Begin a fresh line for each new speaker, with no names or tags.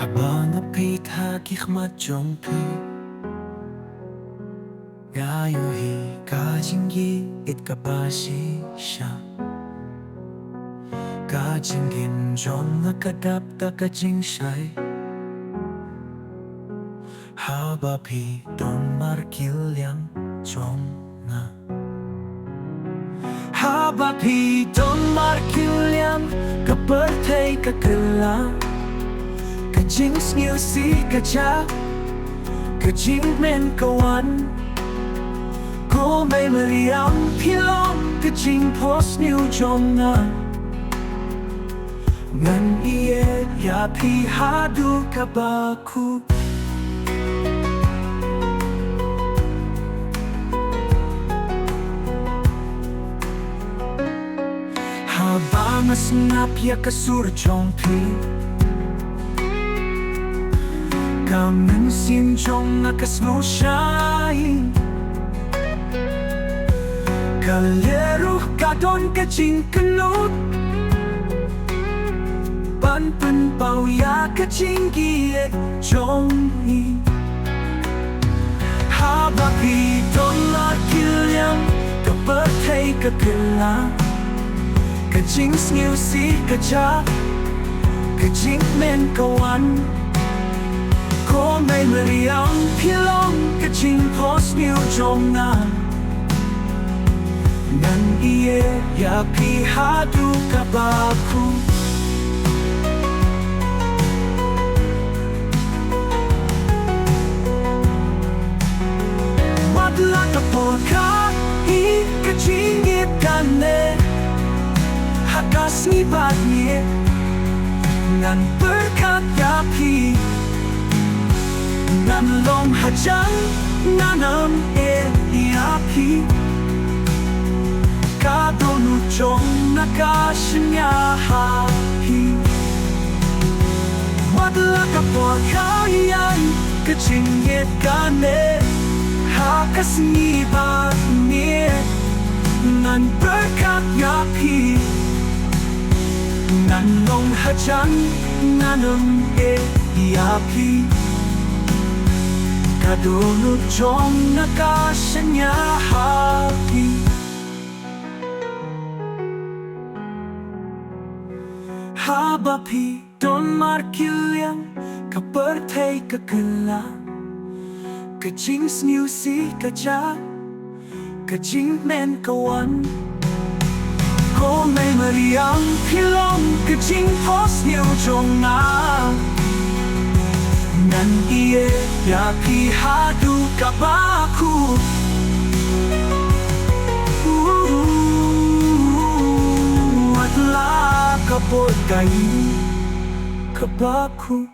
Habang apay jongpi Gayuhi kajingi it kabashi siya Kajingin jong nakadap takajing siya'y Habapi don markilyang jong na Habapi don markilyang kapertay kakelang Kajing sniu si kaja Kajing men kawan Ko may meriang pilong Kajing pos niu jong na Ngan iye ya pi hadu kabaku Habang asnap ya kasur jong pi Kamen sin jong nakasno siyain Kaleruh kadon kajing kenut Ban pen pau ya kajing giet jong ni Habapi don lakilyang kapertay kakelang Kajing sniu si kaja Kajing men kawan Ko may meriang pilong Kajing pos niu jong na Ngan iye ya pi hadu kabaku Wadla kapoka I kajing itane Hakas ni badnie Ngan berkat ya pi Nan long hajang nanam iapi Kadonu jong nakasnya hapi Wadla kapwa kayan kecingit kane Hakas ni badnie Nan berkat ya pi Nan long hajang nanam iapi Kadunu jong nakasanya hati Habapi don markilyang kapertay kakelang Kajing sniu si kaja Kajing men kawan Ko may meriang pilong Kajing pos niu jong na Ngan iye ya pi hadu kabaku Wadla kapot kayu kabaku